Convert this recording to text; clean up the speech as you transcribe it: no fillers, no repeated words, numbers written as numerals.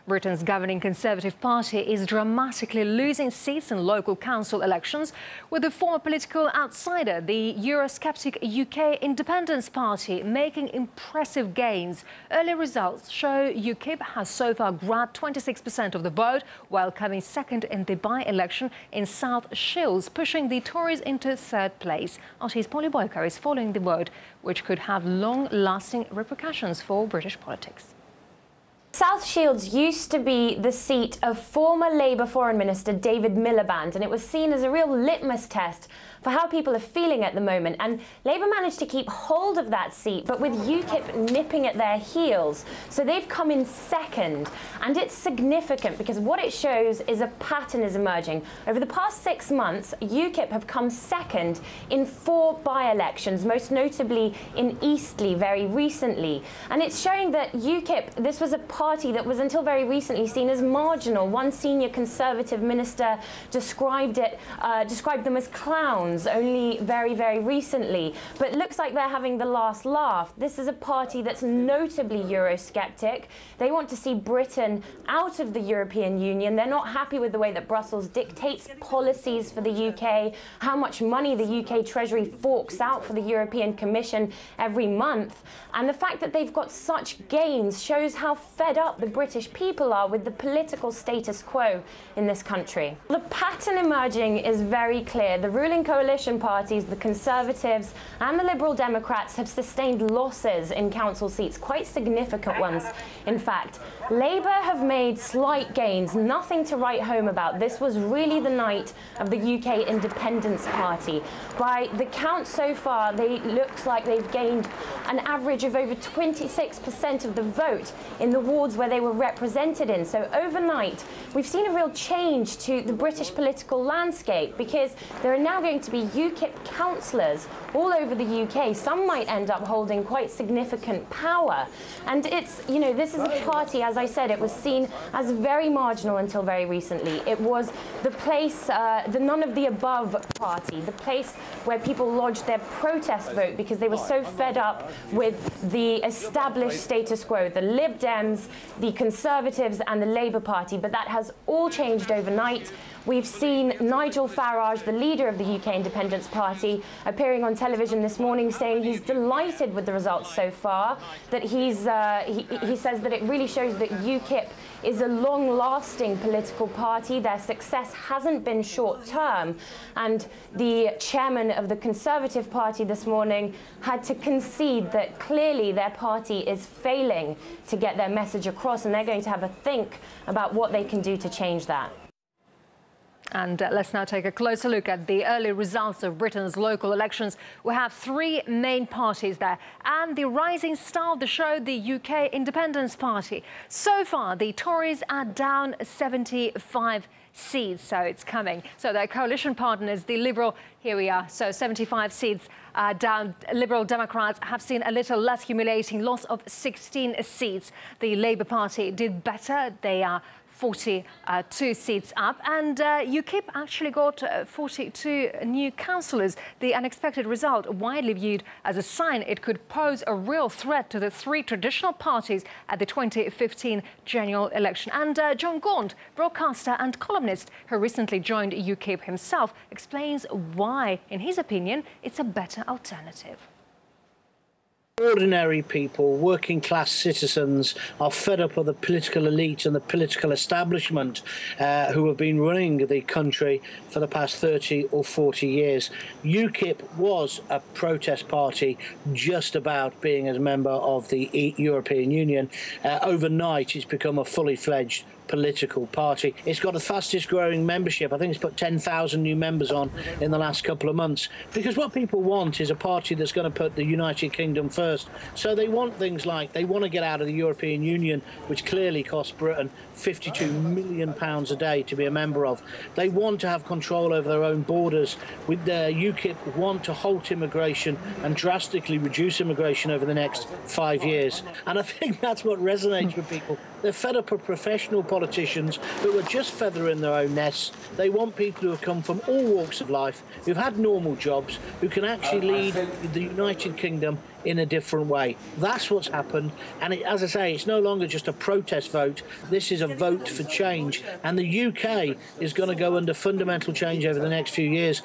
Britain's governing Conservative Party is dramatically losing seats in local council elections, with the former political outsider, the eurosceptic UK Independence Party, making impressive gains. Early results show UKIP has so far grabbed 26% of the vote, while coming second in the by-election in South Shields, pushing the Tories into third place. RT's Polly Boyko is following the vote, which could have long-lasting repercussions for British politics. South Shields used to be the seat of former Labour Foreign Minister David Miliband, and it was seen as a real litmus test for how people are feeling at the moment. And Labour managed to keep hold of that seat, but with UKIP nipping at their heels. So they've come in second, and it's significant because what it shows is a pattern is emerging. Over the past 6 months, UKIP have come second in 4 by-elections, most notably in Eastleigh very recently. And it's showing that UKIP, this was a party that was until very recently seen as marginal. One senior Conservative minister described them as clowns only very, very recently. But it looks like they're having the last laugh. This is a party that's notably eurosceptic. They want to see Britain out of the European Union. They're not happy with the way that Brussels dictates policies for the UK, how much money the UK Treasury forks out for the European Commission every month. And the fact that they've got such gains shows how fed up the British people are with the political status quo in this country. The pattern emerging is very clear. The ruling coalition parties, the Conservatives and the Liberal Democrats, have sustained losses in council seats, quite significant ones. In fact, Labour have made slight gains, nothing to write home about. This was really the night of the UK Independence Party. By the count so far, it looks like they've gained an average of over 26% of the vote in the wards where they were represented in. So overnight, we've seen a real change to the British political landscape, because there are now going to be UKIP councillors all over the UK. Some might end up holding quite significant power. And it's, you know, this is a party, as I said, it was seen as very marginal until very recently. It was the place, the none of the above party, the place where people lodged their protest vote because they were so fed up with the established status quo, the Lib Dems, the Conservatives and the Labour Party. But that has all changed overnight. We've seen Nigel Farage, the leader of the UK Independence Party, appearing on television this morning saying he's delighted with the results so far, that he says that it really shows that UKIP is a long-lasting political party. Their success hasn't been short-term. And the chairman of the Conservative Party this morning had to concede that clearly their party is failing to get their message across, and they're going to have a think about what they can do to change that. And let's now take a closer look at the early results of Britain's local elections. We have 3 main parties there, and the rising star of the show, the UK Independence Party. So far, the Tories are down 75 seats, so it's coming. So their coalition partner is the Liberal. Here we are. So 75 seats down. Liberal Democrats have seen a little less humiliating loss of 16 seats. The Labour Party did better. They are 42 seats up, and UKIP actually got 42 new councillors. The unexpected result, widely viewed as a sign it could pose a real threat to the 3 traditional parties at the 2015 general election. And John Gaunt, broadcaster and columnist who recently joined UKIP himself, explains why, in his opinion, it's a better alternative. Ordinary people, working class citizens, are fed up with the political elite and the political establishment who have been running the country for the past 30 or 40 years. UKIP was a protest party just about being a member of the European Union. Overnight, it's become a fully fledged political party. It's got the fastest growing membership. I think it's put 10,000 new members on in the last couple of months, because what people want is a party that's going to put the United Kingdom first. So they want things like, they want to get out of the European Union, which clearly costs Britain £52 million a day to be a member of. They want to have control over their own borders. With their UKIP want to halt immigration and drastically reduce immigration over the next 5 years. And I think that's what resonates with people. They're fed up of professional politicians who are just feathering their own nests. They want people who have come from all walks of life, who've had normal jobs, who can actually lead the United Kingdom in a different way. That's what's happened, and as I say, it's no longer just a protest vote. This is a vote for change, and the UK is going to go under fundamental change over the next few years.